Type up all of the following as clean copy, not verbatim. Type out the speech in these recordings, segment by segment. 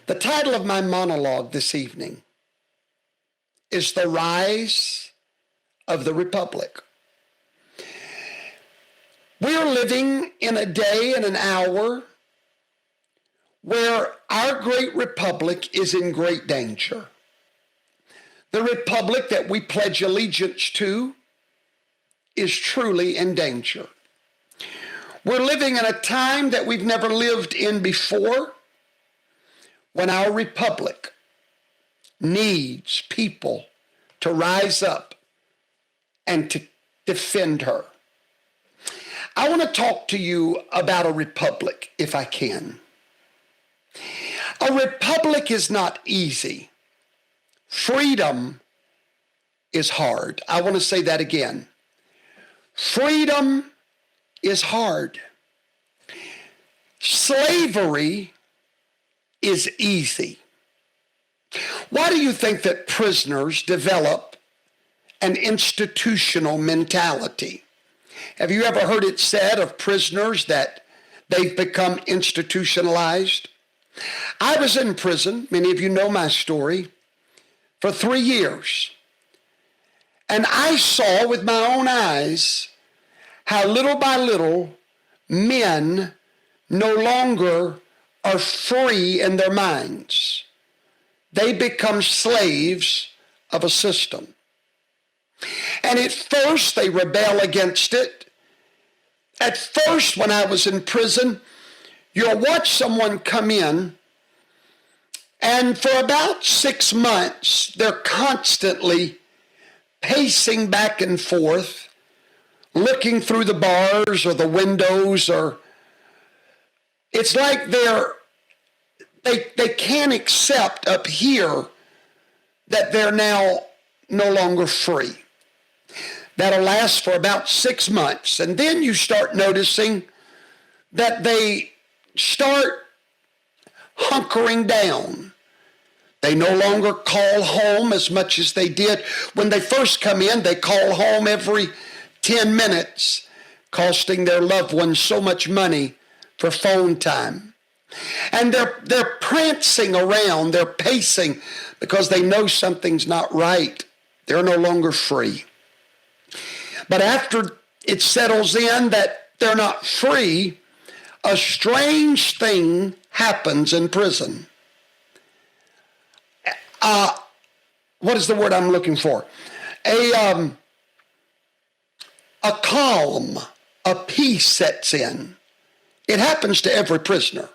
The title of my monologue this evening is The Rise of the Republic. We are living in a day and an hour where our great republic is in great danger. The republic that we pledge allegiance to is truly in danger. We're living in a time that we've never lived in before, when our republic needs people to rise up and to defend her. I want to talk to you about a republic, if I can. A republic is not easy. Freedom is hard. I want to say that again. Freedom is hard. Slavery is easy. Why do you think that prisoners develop an institutional mentality? Have you ever heard it said of prisoners that they've become institutionalized? I was in prison, many of you know my story, for 3 years. And I saw with my own eyes how little by little men no longer are free in their minds. They become slaves of a system. And at first they rebel against it. At first, when I was in prison, you'll watch someone come in, and for about 6 months, they're constantly pacing back and forth, looking through the bars or the windows, or it's like they can't accept up here that they're now no longer free. That'll last for about 6 months. And then you start noticing that they start hunkering down. They no longer call home as much as they did. When they first come in, they call home every 10 minutes, costing their loved ones so much money for phone time. And they're prancing around, they're pacing because they know something's not right. They're no longer free. But after it settles in that they're not free, a strange thing happens in prison. What is the word I'm looking for? A calm, a peace sets in. It happens to every prisoner.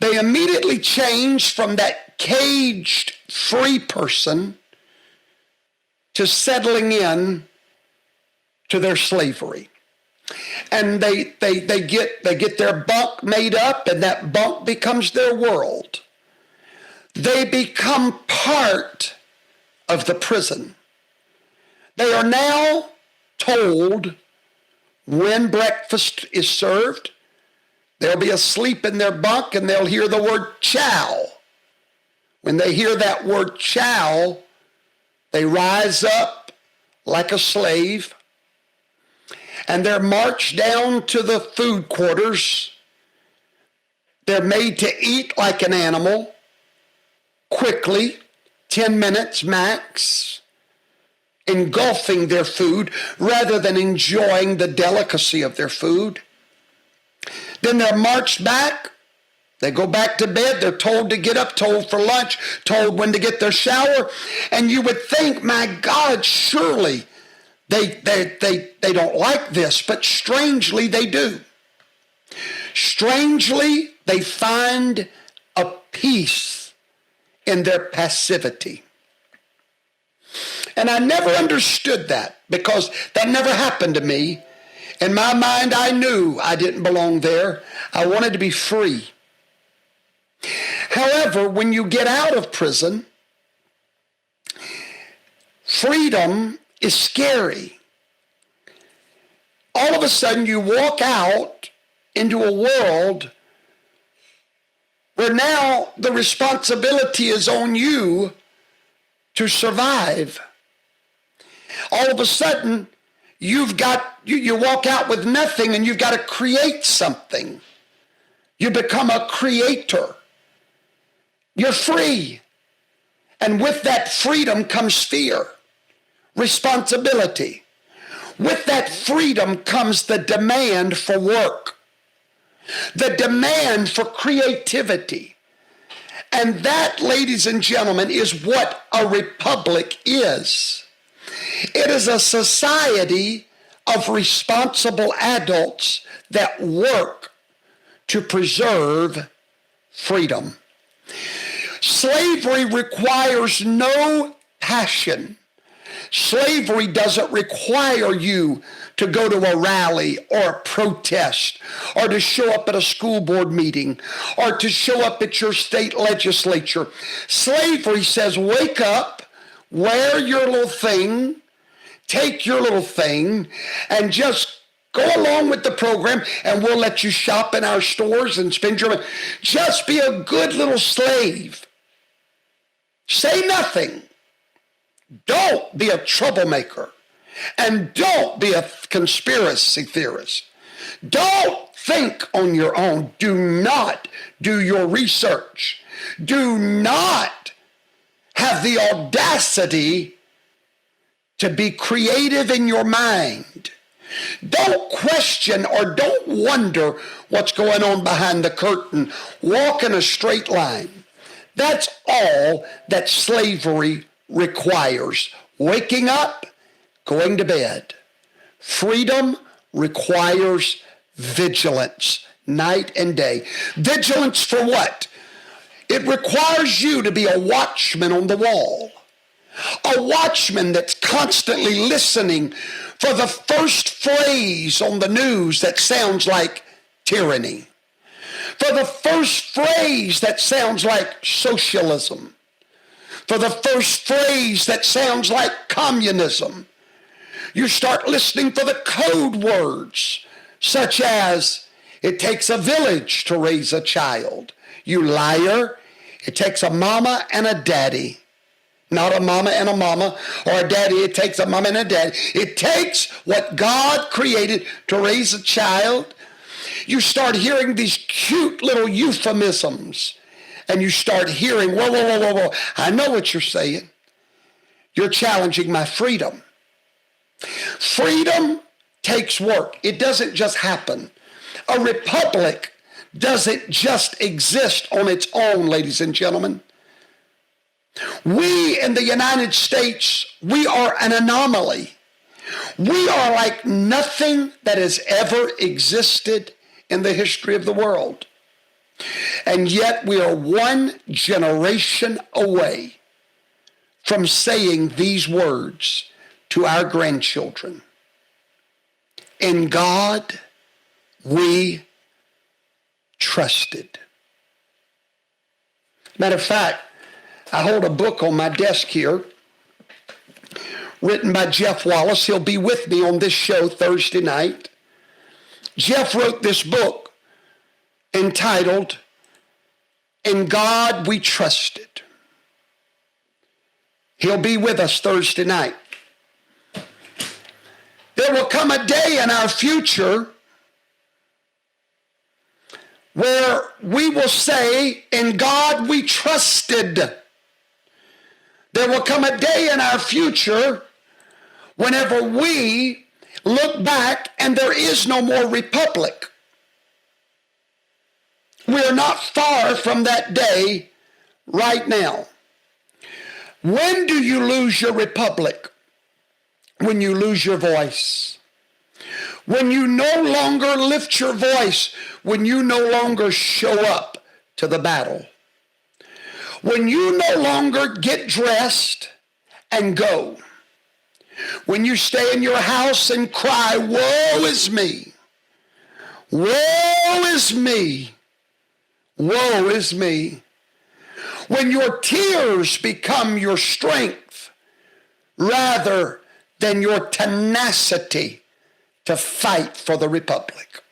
They immediately change from that caged, free person to settling in to their slavery. And they get their bunk made up, and that bunk becomes their world. They become part of the prison. They are now told when breakfast is served. They'll be asleep in their bunk and they'll hear the word chow. When they hear that word chow, they rise up like a slave and they're marched down to the food quarters. They're made to eat like an animal, quickly, 10 minutes max, engulfing their food rather than enjoying the delicacy of their food. Then they're marched back. They go back to bed. They're told to get up, told for lunch, told when to get their shower. And you would think, my God, surely they don't like this, but strangely they do. Strangely, they find a peace in their passivity. And I never understood that because that never happened to me. In my mind, I knew I didn't belong there. I wanted to be free. However, when you get out of prison, freedom is scary. All of a sudden, you walk out into a world where now the responsibility is on you to survive. All of a sudden, you walk out with nothing and you've got to create something. You become a creator. You're free. And with that freedom comes fear, responsibility. With that freedom comes the demand for work, the demand for creativity. And that, ladies and gentlemen, is what a republic is. It is a society of responsible adults that work to preserve freedom. Slavery requires no passion. Slavery doesn't require you to go to a rally or a protest or to show up at a school board meeting or to show up at your state legislature. Slavery says, wake up, wear your little thing, take your little thing, and just go along with the program, and we'll let you shop in our stores and spend your money. Just be a good little slave. Say nothing. Don't be a troublemaker. And don't be a conspiracy theorist. Don't think on your own. Do not do your research. Do not have the audacity to be creative in your mind. Don't question or don't wonder what's going on behind the curtain. Walk in a straight line. That's all that slavery requires. Waking up, going to bed. Freedom requires vigilance, night and day. Vigilance for what? It requires you to be a watchman on the wall. A watchman that's constantly listening for the first phrase on the news that sounds like tyranny. For the first phrase that sounds like socialism. For the first phrase that sounds like communism. You start listening for the code words, such as, it takes a village to raise a child. You liar. It takes a mama and a daddy. Not a mama and a mama, or a daddy. It takes a mama and a daddy. It takes what God created to raise a child. You start hearing these cute little euphemisms, and you start hearing, whoa. I know what you're saying. You're challenging my freedom. Freedom takes work. It doesn't just happen. A republic doesn't just exist on its own, ladies and gentlemen. We in the United States, we are an anomaly. We are like nothing that has ever existed in the history of the world. And yet we are one generation away from saying these words to our grandchildren. In God we trusted. Matter of fact, I hold a book on my desk here written by Jeff Wallace. He'll be with me on this show Thursday night. Jeff wrote this book entitled, In God We Trusted. He'll be with us Thursday night. There will come a day in our future where we will say, in God we trusted. There will come a day in our future whenever we look back and there is no more republic. We are not far from that day right now. When do you lose your republic? When you lose your voice. When you no longer lift your voice. When you no longer show up to the battle. When you no longer get dressed and go. When you stay in your house and cry, woe is me. Woe is me. Woe is me. When your tears become your strength rather than your tenacity to fight for the republic.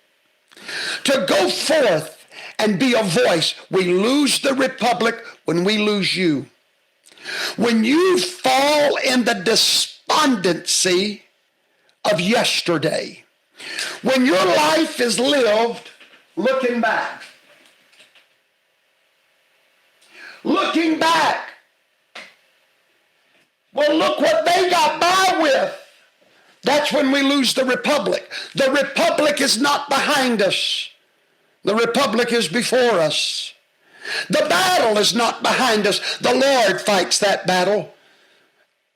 To go forth and be a voice. We lose the republic when we lose you. When you fall in the despondency of yesterday. When your life is lived looking back. looking back. Well, look what they got by with. That's when we lose the republic. The republic is not behind us. The republic is before us. The battle is not behind us. The Lord fights that battle.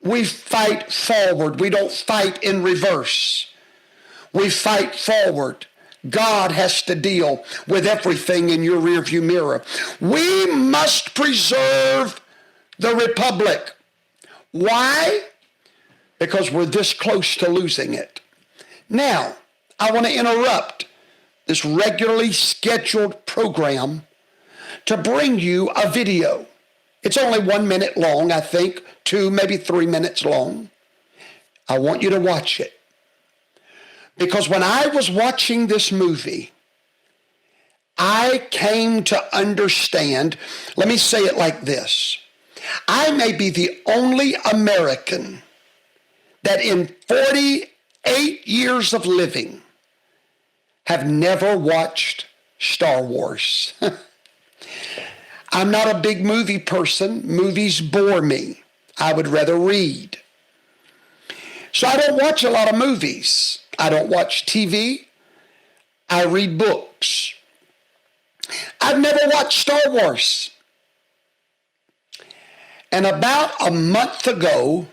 We fight forward. We don't fight in reverse. We fight forward. God has to deal with everything in your rearview mirror. We must preserve the republic. Why? Because we're this close to losing it. Now, I want to interrupt this regularly scheduled program to bring you a video. It's only 1 minute long, I think, 2, maybe 3 minutes long. I want you to watch it. Because when I was watching this movie, I came to understand, let me say it like this. I may be the only American that in 48 years of living have never watched Star Wars. I'm not a big movie person. Movies bore me. I would rather read. So I don't watch a lot of movies. I don't watch TV. I read books. I've never watched Star Wars. And about a month ago,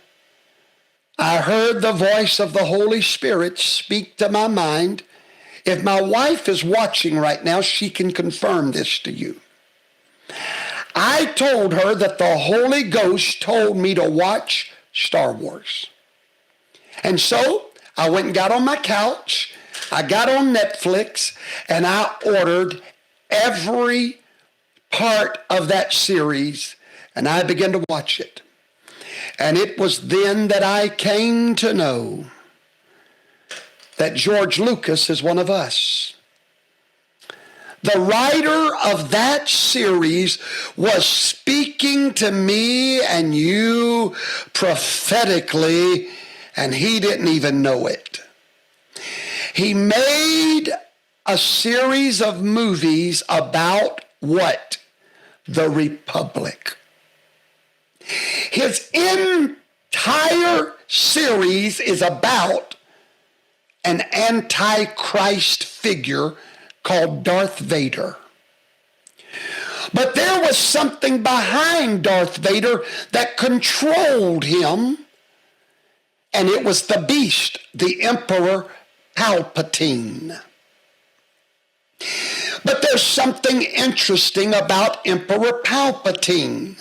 I heard the voice of the Holy Spirit speak to my mind. If my wife is watching right now, she can confirm this to you. I told her that the Holy Ghost told me to watch Star Wars. And so I went and got on my couch, I got on Netflix, and I ordered every part of that series, and I began to watch it. And it was then that I came to know that George Lucas is one of us. The writer of that series was speaking to me and you prophetically, and he didn't even know it. He made a series of movies about what? The Republic. His entire series is about an antichrist figure called Darth Vader. But there was something behind Darth Vader that controlled him, and it was the beast, the Emperor Palpatine. But there's something interesting about Emperor Palpatine.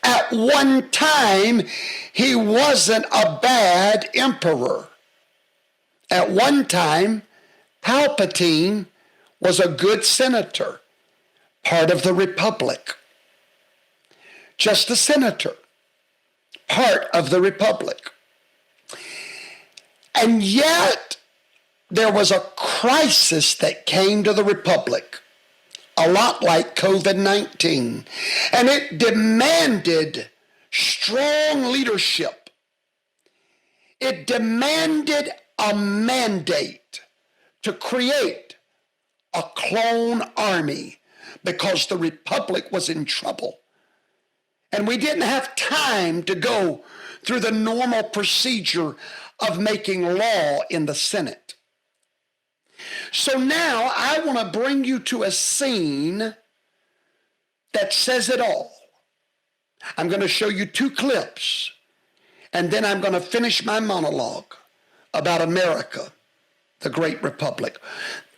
At one time, he wasn't a bad emperor. At one time, Palpatine was a good senator, part of the Republic. Just a senator, part of the Republic. And yet, there was a crisis that came to the Republic, a lot like COVID-19, and it demanded strong leadership. It demanded a mandate to create a clone army because the Republic was in trouble. And we didn't have time to go through the normal procedure of making law in the Senate. So now I want to bring you to a scene that says it all. I'm going to show you 2 clips, and then I'm going to finish my monologue about America, the great republic.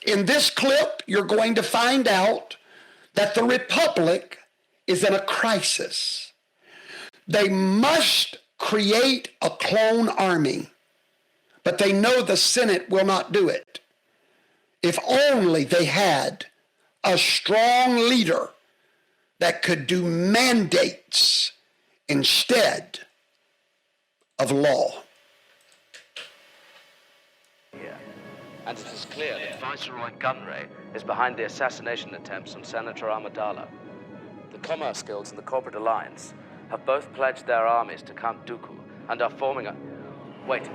In this clip, you're going to find out that the Republic is in a crisis. They must create a clone army, but they know the Senate will not do it. If only they had a strong leader that could do mandates instead of law. And it is clear that Viceroy Gunray is behind the assassination attempts on Senator Amidala. The Commerce Guilds and the Corporate Alliance have both pledged their armies to Count Dooku and are forming a... Wait.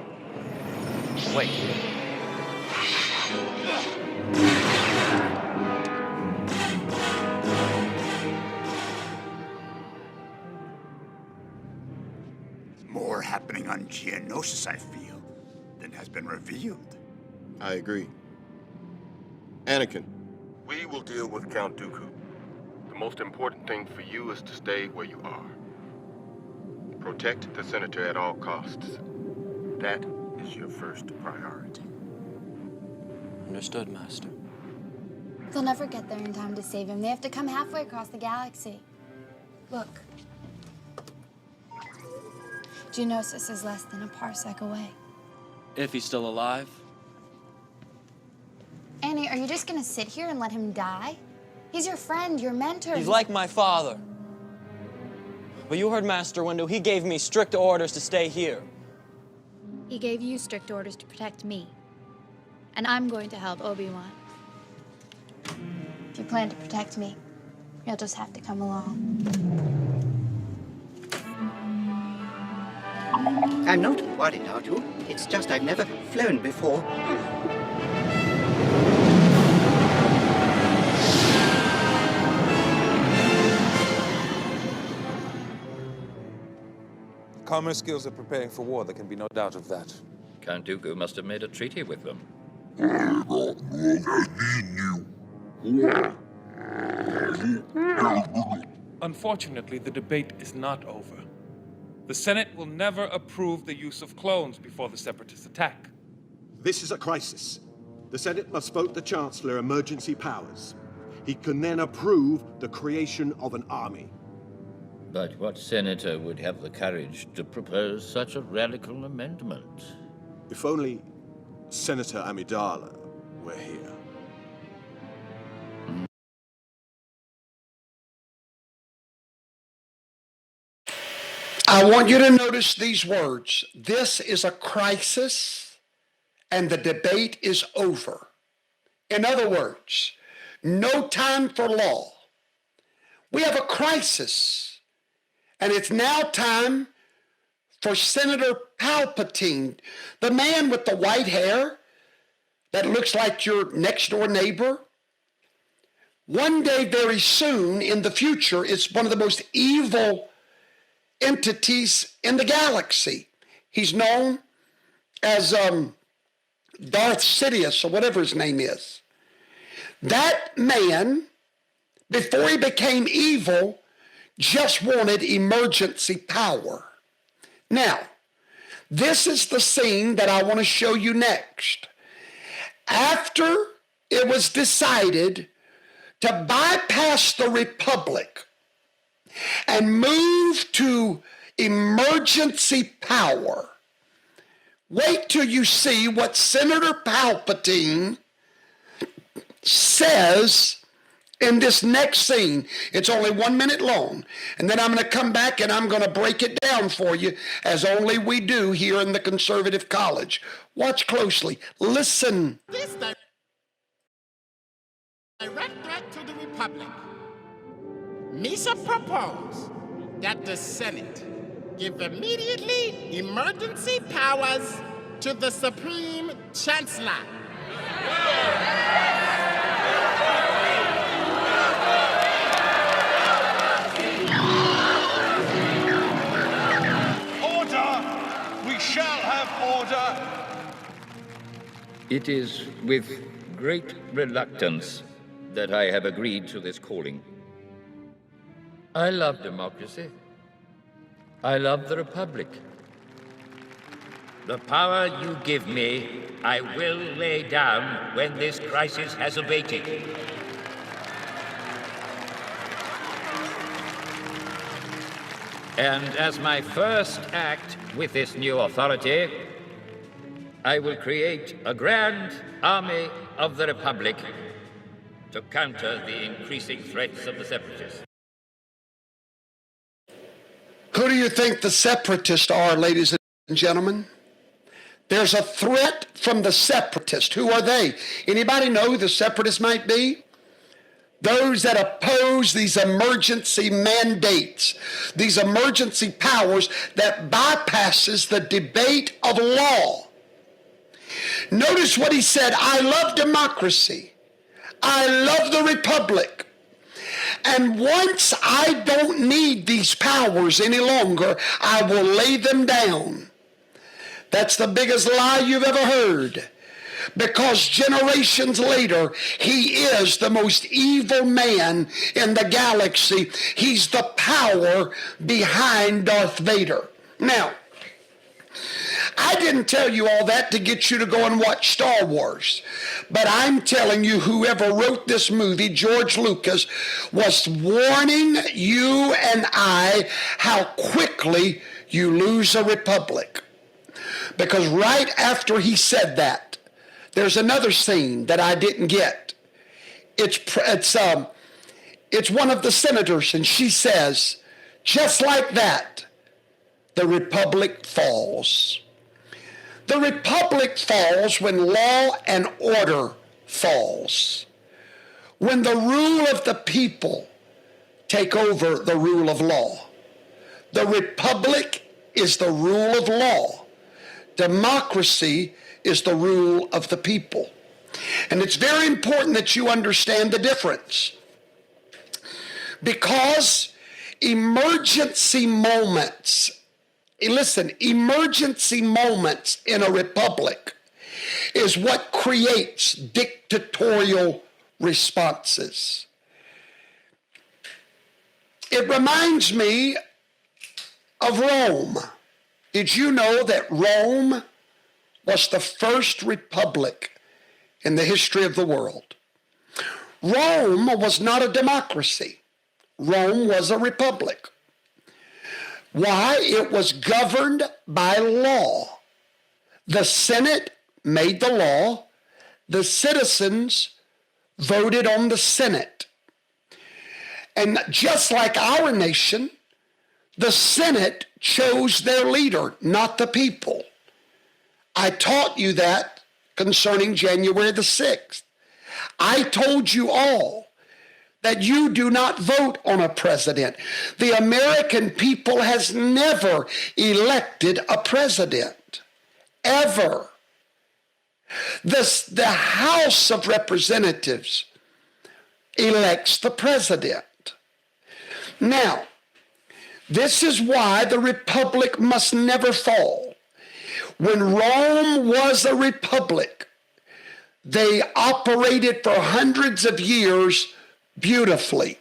more happening on Geonosis, I feel, than has been revealed. I agree. Anakin. We will deal with Count Dooku. The most important thing for you is to stay where you are. Protect the Senator at all costs. That is your first priority. Understood, Master. They'll never get there in time to save him. They have to come halfway across the galaxy. Look. Geonosis is less than a parsec away. If he's still alive. Annie, are you just gonna sit here and let him die? He's your friend, your mentor. He's like my father. But you heard Master Windu. He gave me strict orders to stay here. He gave you strict orders to protect me. And I'm going to help Obi-Wan. If you plan to protect me, you'll just have to come along. I'm not worried, are you? It's just I've never flown before. Commerce skills are preparing for war. There can be no doubt of that. Count Dooku must have made a treaty with them. Unfortunately, the debate is not over. The Senate will never approve the use of clones before the Separatist attack. This is a crisis. The Senate must vote the Chancellor emergency powers. He can then approve the creation of an army. But what senator would have the courage to propose such a radical amendment? If only Senator Amidala were here. I want you to notice these words. This is a crisis, and the debate is over. In other words, no time for law. We have a crisis, and it's now time for Senator Palpatine, the man with the white hair that looks like your next-door neighbor. One day, very soon, in the future, it's one of the most evil entities in the galaxy. He's known as Darth Sidious, or whatever his name is. That man, before he became evil, just wanted emergency power. Now, this is the scene that I want to show you next. After it was decided to bypass the Republic and move to emergency power, wait till you see what Senator Palpatine says in this next scene. It's only 1 minute long, and then I'm going to come back and I'm going to break it down for you as only we do here in the Conservative College. Watch closely. Listen. This direct threat to the Republic. Misa proposed that the Senate give immediately emergency powers to the Supreme Chancellor. It is with great reluctance that I have agreed to this calling. I love democracy. I love the Republic. The power you give me, I will lay down when this crisis has abated. And as my first act with this new authority, I will create a grand army of the Republic to counter the increasing threats of the Separatists. Who do you think the Separatists are, ladies and gentlemen? There's a threat from the Separatists. Who are they? Anybody know who the Separatists might be? Those that oppose these emergency mandates, these emergency powers that bypasses the debate of law. Notice what he said. I love democracy. I love the Republic. And once I don't need these powers any longer, I will lay them down. That's the biggest lie you've ever heard. Because generations later, he is the most evil man in the galaxy. He's the power behind Darth Vader. Now, I didn't tell you all that to get you to go and watch Star Wars. But I'm telling you, whoever wrote this movie, George Lucas, was warning you and I how quickly you lose a republic. Because right after he said that, there's another scene that I didn't get. It's one of the senators, and she says, just like that, the republic falls. The republic falls when law and order falls. When the rule of the people take over the rule of law. The republic is the rule of law. Democracy is the rule of the people. And it's very important that you understand the difference. Because emergency moments, emergency moments in a republic is what creates dictatorial responses. It reminds me of Rome. Did you know that Rome was the first republic in the history of the world? Rome was not a democracy. Rome was a republic. Why? It was governed by law. The Senate made the law. The citizens voted on the Senate. And just like our nation, the Senate chose their leader, not the people. I taught you that concerning January the 6th. I told you all that you do not vote on a president. The American people has never elected a president, ever. The House of Representatives elects the president. Now, this is why the republic must never fall. When Rome was a republic, they operated for hundreds of years beautifully.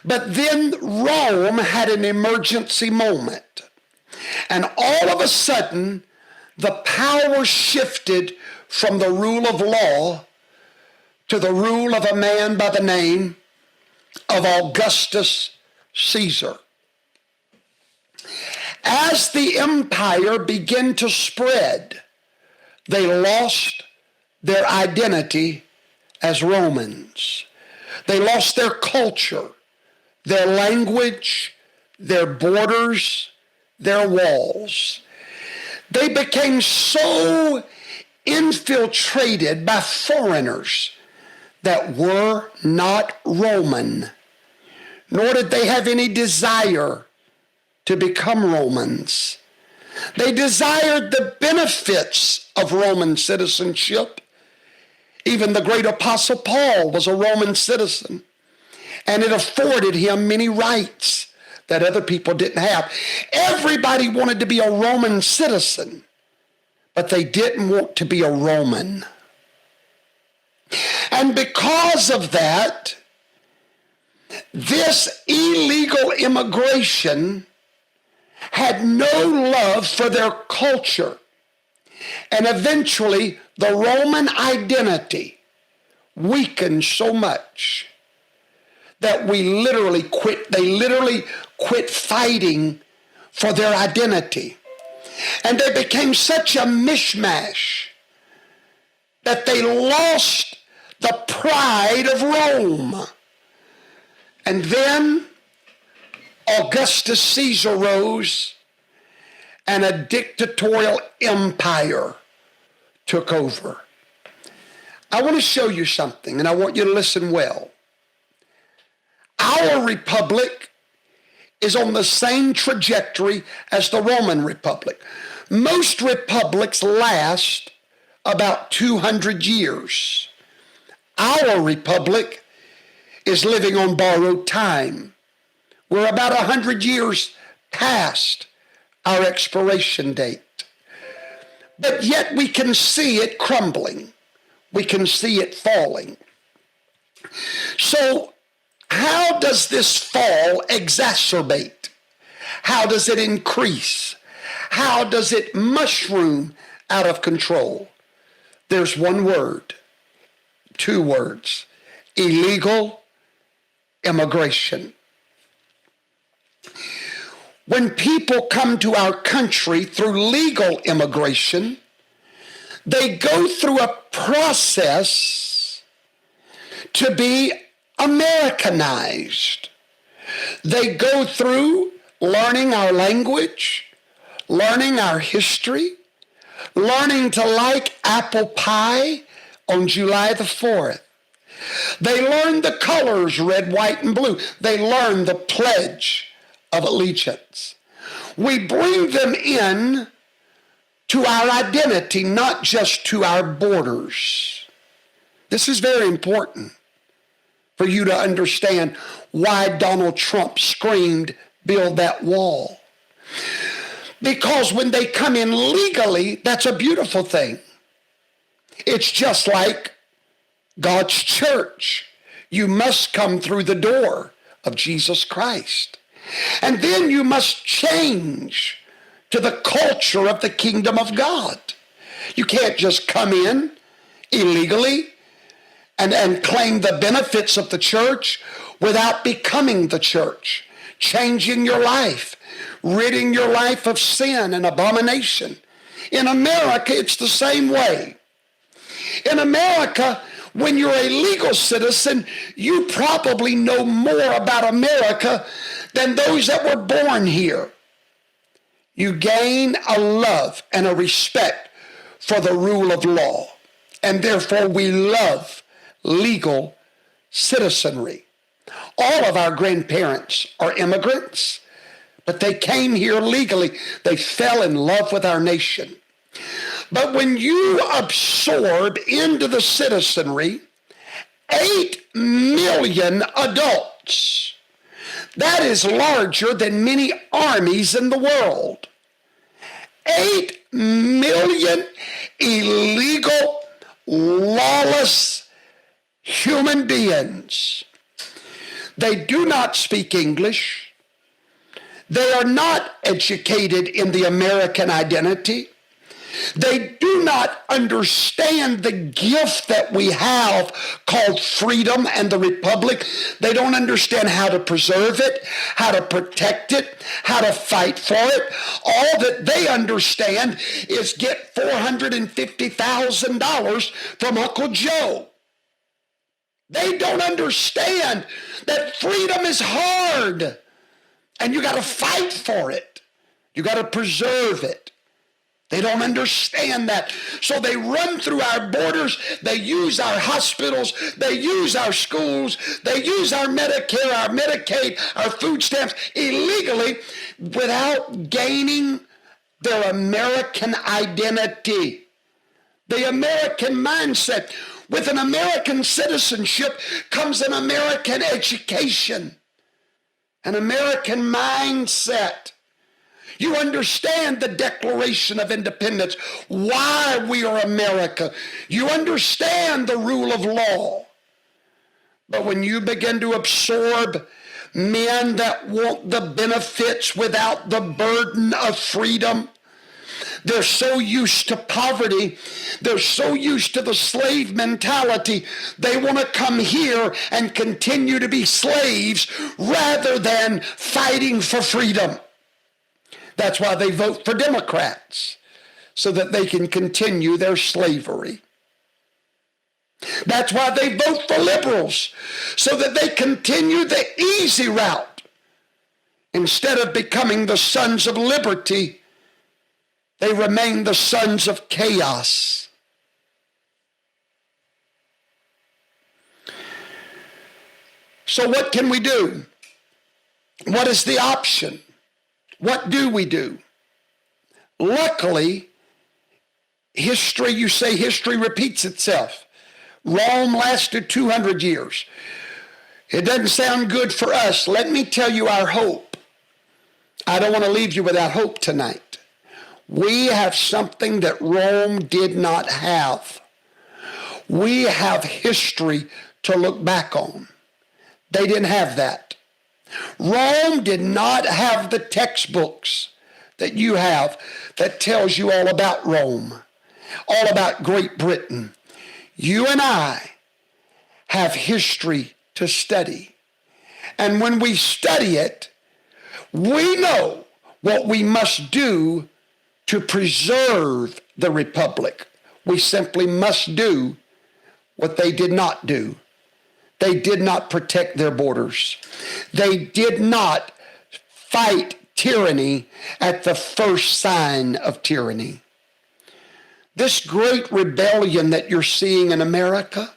But then Rome had an emergency moment. And all of a sudden, the power shifted from the rule of law to the rule of a man by the name of Augustus Caesar. As the empire began to spread, they lost their identity as Romans. They lost their culture, their language, their borders, their walls. They became so infiltrated by foreigners that were not Roman, nor did they have any desire to become Romans. They desired the benefits of Roman citizenship. Even the great apostle Paul was a Roman citizen, and it afforded him many rights that other people didn't have. Everybody wanted to be a Roman citizen, but they didn't want to be a Roman. And because of that, this illegal immigration had no love for their culture. And eventually, the Roman identity weakened so much that they literally quit fighting for their identity. And they became such a mishmash that they lost the pride of Rome. And then Augustus Caesar rose, and a dictatorial empire took over. I want to show you something, and I want you to listen well. Our republic is on the same trajectory as the Roman Republic. Most republics last about 200 years. Our republic is living on borrowed time. We're about 100 years past our expiration date. But yet we can see it crumbling. We can see it falling. So how does this fall exacerbate? How does it increase? How does it mushroom out of control? There's one word, two words: illegal immigration. When people come to our country through legal immigration, they go through a process to be Americanized. They go through learning our language, learning our history, learning to like apple pie on July the 4th. They learn the colors red, white, and blue. They learn the Pledge of Allegiance. We bring them in to our identity, not just to our borders. This is very important for you to understand why Donald Trump screamed, "Build that wall." Because when they come in legally, that's a beautiful thing. It's just like God's church. You must come through the door of Jesus Christ. And then you must change to the culture of the kingdom of God. You can't just come in illegally and claim the benefits of the church without becoming the church, changing your life, ridding your life of sin and abomination. In America, it's the same way. In America, when you're a legal citizen, you probably know more about America than those that were born here. You gain a love and a respect for the rule of law, and therefore we love legal citizenry. All of our grandparents are immigrants, but they came here legally. They fell in love with our nation. But when you absorb into the citizenry 8 million adults, that is larger than many armies in the world. 8 million illegal, lawless human beings. They do not speak English. They are not educated in the American identity. They do not understand the gift that we have called freedom and the republic. They don't understand how to preserve it, how to protect it, how to fight for it. All that they understand is get $450,000 from Uncle Joe. They don't understand that freedom is hard and you got to fight for it. You got to preserve it. They don't understand that. So they run through our borders. They use our hospitals. They use our schools. They use our Medicare, our Medicaid, our food stamps illegally without gaining their American identity. The American mindset. With an American citizenship comes an American education, an American mindset. You understand the Declaration of Independence, why we are America. You understand the rule of law. But when you begin to absorb men that want the benefits without the burden of freedom, they're so used to poverty. They're so used to the slave mentality. They want to come here and continue to be slaves rather than fighting for freedom. That's why they vote for Democrats, so that they can continue their slavery. That's why they vote for liberals, so that they continue the easy route. Instead of becoming the sons of liberty, they remain the sons of chaos. So what can we do? What is the option? What do we do? Luckily, history, you say history repeats itself. Rome lasted 200 years. It doesn't sound good for us. Let me tell you our hope. I don't want to leave you without hope tonight. We have something that Rome did not have. We have history to look back on. They didn't have that. Rome did not have the textbooks that you have that tells you all about Rome, all about Great Britain. You and I have history to study. And when we study it, we know what we must do to preserve the republic. We simply must do what they did not do. They did not protect their borders. They did not fight tyranny at the first sign of tyranny. This great rebellion that you're seeing in America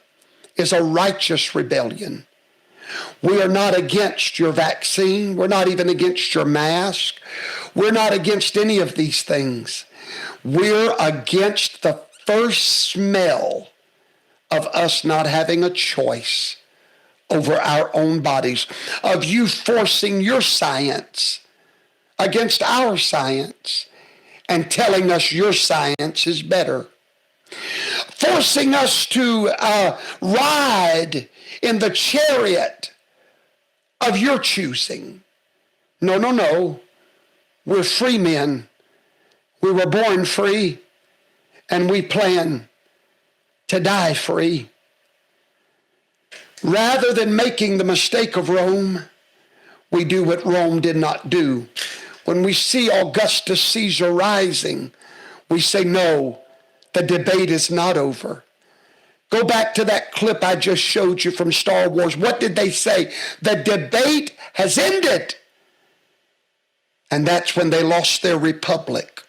is a righteous rebellion. We are not against your vaccine. We're not even against your mask. We're not against any of these things. We're against the first smell of us not having a choice over our own bodies, of you forcing your science against our science and telling us your science is better. Forcing us to ride in the chariot of your choosing. No, no, no. We're free men. We were born free, and we plan to die free. Rather than making the mistake of Rome, we do what Rome did not do. When we see Augustus Caesar rising, we say, no, the debate is not over. Go back to that clip I just showed you from Star Wars. What did they say? The debate has ended. And that's when they lost their republic,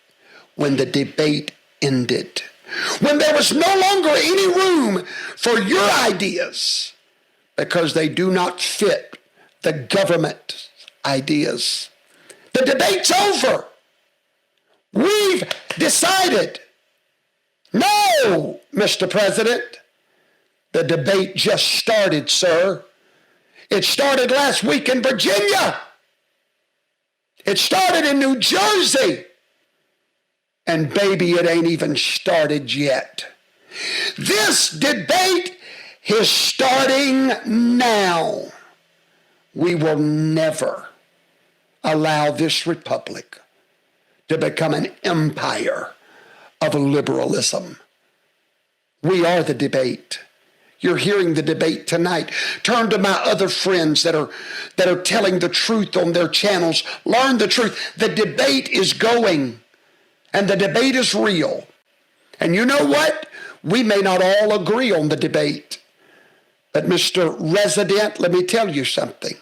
when the debate ended. When there was no longer any room for your ideas because they do not fit the government ideas. The debate's over. We've decided. No, Mr. President. The debate just started, sir. It started last week in Virginia. It started in New Jersey. And baby, it ain't even started yet. This debate is starting now. We will never allow this republic to become an empire of liberalism. We are the debate. You're hearing the debate tonight. Turn to my other friends that are telling the truth on their channels. Learn the truth. The debate is going, and the debate is real. And you know what? We may not all agree on the debate. But Mr. Resident, let me tell you something.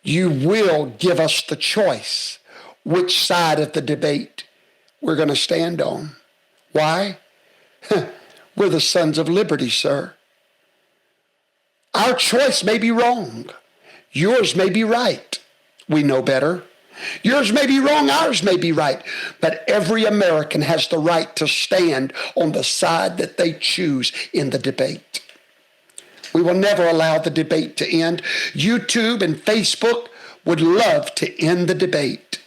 You will give us the choice which side of the debate we're going to stand on. Why? We're the sons of liberty, sir. Our choice may be wrong. Yours may be right. We know better. Yours may be wrong, ours may be right. But every American has the right to stand on the side that they choose in the debate. We will never allow the debate to end. YouTube and Facebook would love to end the debate.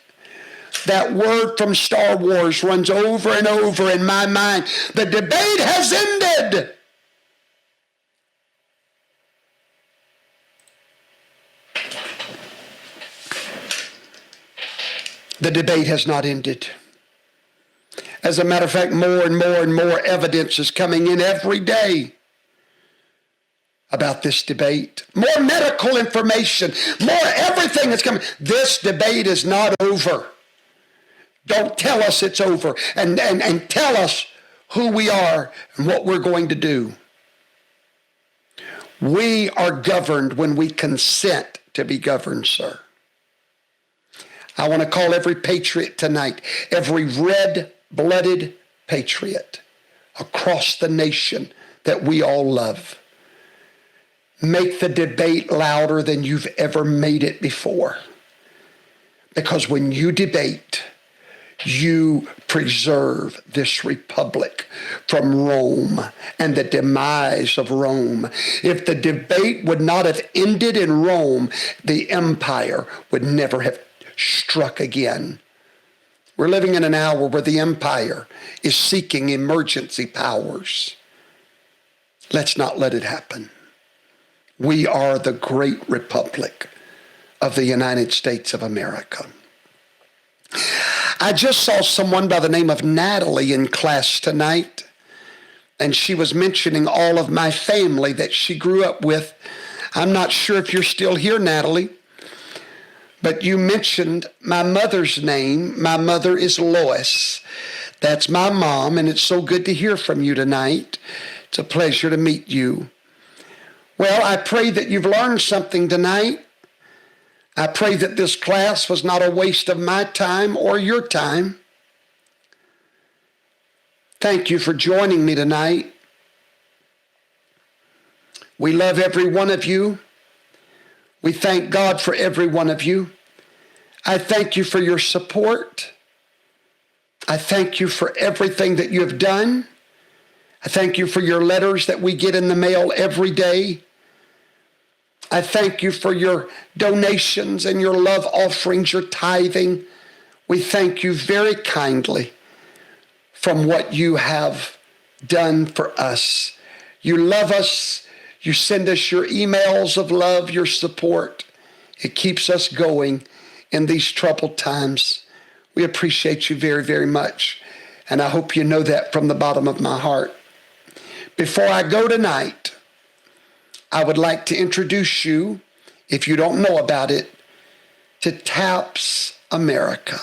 That word from Star Wars runs over and over in my mind. The debate has ended. The debate has not ended. As a matter of fact, more and more and more evidence is coming in every day about this debate. More medical information, more everything is coming. This debate is not over. Don't tell us it's over, and tell us who we are and what we're going to do. We are governed when we consent to be governed, sir. I want to call every patriot tonight, every red-blooded patriot across the nation that we all love. Make the debate louder than you've ever made it before. Because when you debate, you preserve this republic from Rome and the demise of Rome. If the debate would not have ended in Rome, the empire would never have struck again. We're living in an hour where the empire is seeking emergency powers. Let's not let it happen. We are the great republic of the United States of America. I just saw someone by the name of Natalie in class tonight, and she was mentioning all of my family that she grew up with. I'm not sure if you're still here, Natalie, but you mentioned my mother's name. My mother is Lois. That's my mom, and it's so good to hear from you tonight. It's a pleasure to meet you. Well, I pray that you've learned something tonight. I pray that this class was not a waste of my time or your time. Thank you for joining me tonight. We love every one of you. We thank God for every one of you. I thank you for your support. I thank you for everything that you have done. I thank you for your letters that we get in the mail every day. I thank you for your donations and your love offerings, your tithing. We thank you very kindly from what you have done for us. You love us. You send us your emails of love, your support. It keeps us going in these troubled times. We appreciate you very, very much. And I hope you know that from the bottom of my heart. Before I go tonight, I would like to introduce you, if you don't know about it, to TAPS America.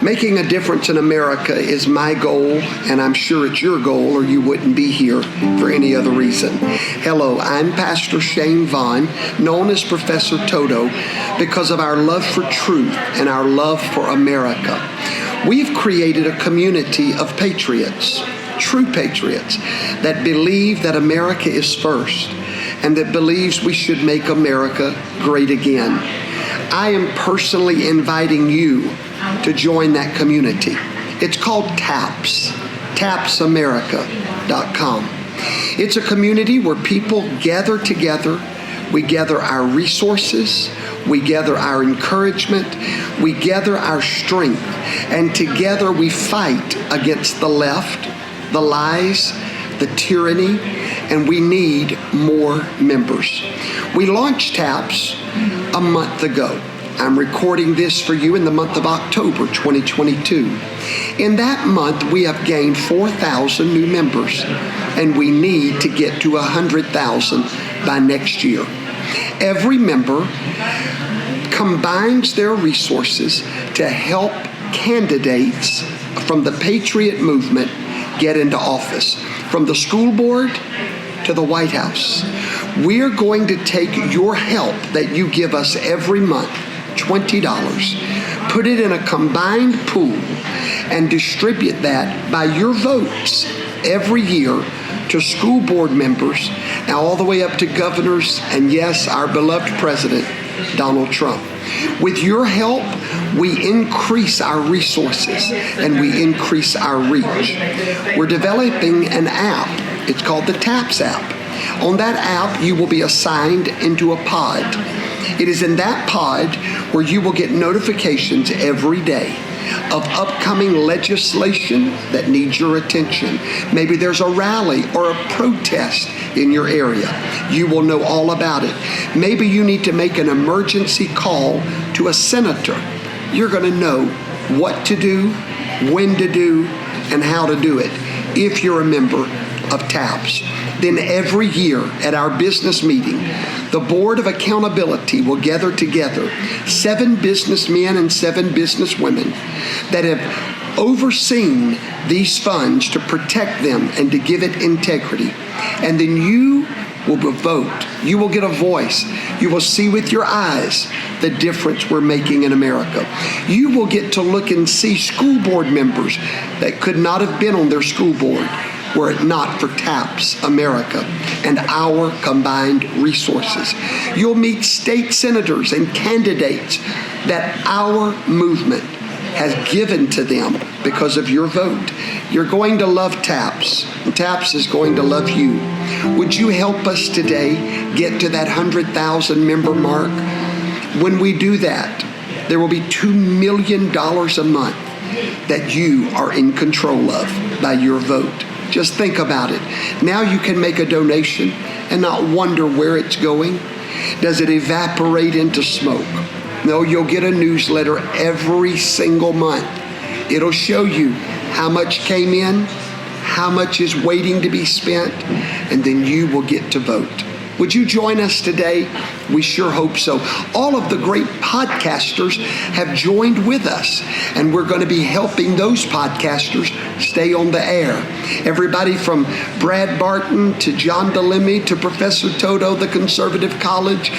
Making a difference in America is my goal, and I'm sure it's your goal, or you wouldn't be here for any other reason. Hello, I'm Pastor Shane Vaughn, known as Professor Toto, because of our love for truth and our love for America. We've created a community of patriots, true patriots, that believe that America is first and that believes we should make America great again. I am personally inviting you to join that community. It's called TAPS, TAPSAmerica.com. It's a community where people gather together. We gather our resources, we gather our encouragement, we gather our strength, and together we fight against the left, the lies, the tyranny, and we need more members. We launched TAPS a month ago. I'm recording this for you in the month of October 2022. In that month, we have gained 4,000 new members, and we need to get to 100,000 by next year. Every member combines their resources to help candidates from the Patriot movement get into office, from the school board to the White House. We're going to take your help that you give us every month, $20, put it in a combined pool, and distribute that by your votes every year to school board members, now all the way up to governors, and yes, our beloved President, Donald Trump. With your help, we increase our resources and we increase our reach. We're developing an app. It's called the TAPS app. On that app, you will be assigned into a pod. It is in that pod where you will get notifications every day of upcoming legislation that needs your attention. Maybe there's a rally or a protest in your area. You will know all about it. Maybe you need to make an emergency call to a senator. You're going to know what to do, when to do, and how to do it if you're a member of TAPS. Then every year at our business meeting, the Board of Accountability will gather together 7 businessmen and 7 businesswomen that have overseen these funds to protect them and to give it integrity. And then you will vote. You will get a voice. You will see with your eyes the difference we're making in America. You will get to look and see school board members that could not have been on their school board were it not for TAPS America and our combined resources. You'll meet state senators and candidates that our movement has given to them because of your vote. You're going to love TAPS, and TAPS is going to love you. Would you help us today get to that 100,000 member mark? When we do that, there will be $2 million a month that you are in control of by your vote. Just think about it. Now you can make a donation and not wonder where it's going. Does it evaporate into smoke? No, you'll get a newsletter every single month. It'll show you how much came in, how much is waiting to be spent, and then you will get to vote. Would you join us today? We sure hope so. All of the great podcasters have joined with us, and we're going to be helping those podcasters stay on the air. Everybody from Brad Barton to John DeLemme to Professor Toto, the Conservative College,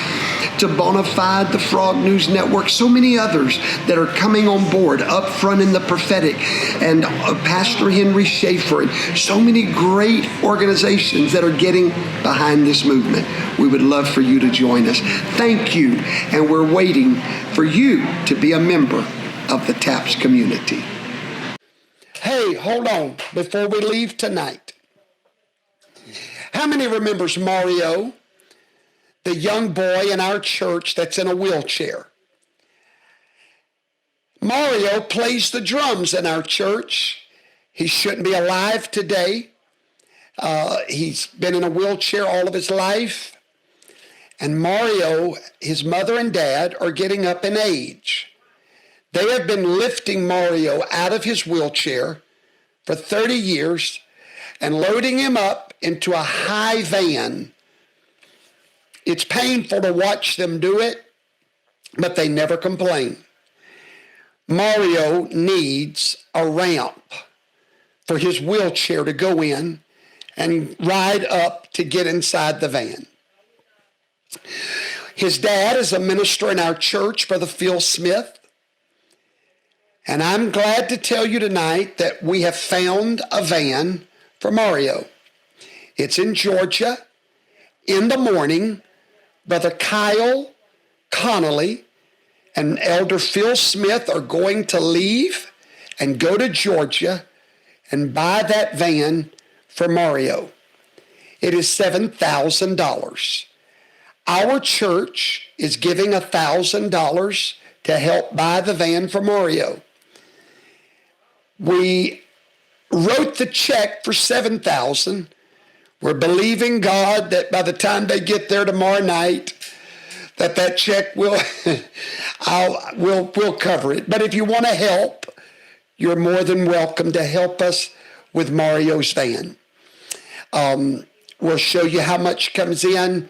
to Bonafide, the Frog News Network, so many others that are coming on board up front in the prophetic, and Pastor Henry Schaefer, and so many great organizations that are getting behind this movement. We would love for you to join us. Thank you, and we're waiting for you to be a member of the TAPS community. Hey, hold on before we leave tonight. How many remembers Mario, the young boy in our church that's in a wheelchair? Mario plays the drums in our church. He shouldn't be alive today. He's been in a wheelchair all of his life. And Mario, his mother and dad, are getting up in age. They have been lifting Mario out of his wheelchair for 30 years and loading him up into a high van. It's painful to watch them do it, but they never complain. Mario needs a ramp for his wheelchair to go in and ride up to get inside the van. His dad is a minister in our church, Brother Phil Smith. And I'm glad to tell you tonight that we have found a van for Mario. It's in Georgia. In the morning, Brother Kyle Connolly and Elder Phil Smith are going to leave and go to Georgia and buy that van for Mario. It is $7,000. Our church is giving $1,000 to help buy the van for Mario. We wrote the check for $7,000. We're believing God that by the time they get there tomorrow night, that check will we'll cover it. But if you want to help, you're more than welcome to help us with Mario's van. We'll show you how much comes in.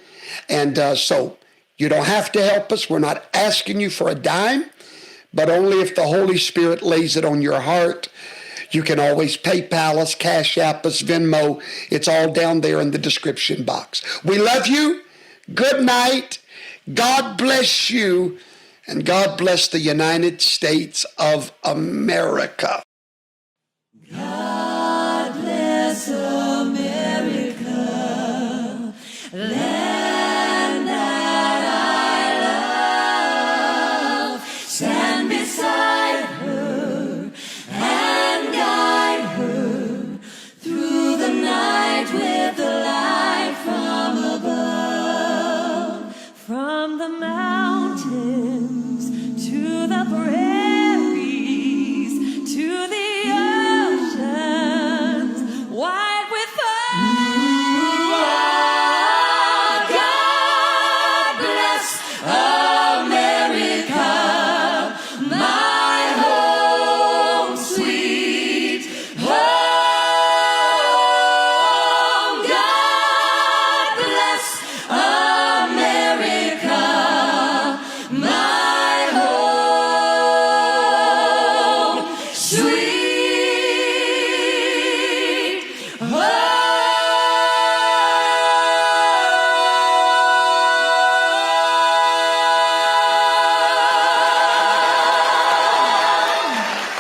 And so you don't have to help us. We're not asking you for a dime, but only if the Holy Spirit lays it on your heart. You can always PayPal us, Cash App us, Venmo. It's all down there in the description box. We love you. Good night. God bless you. And God bless the United States of America.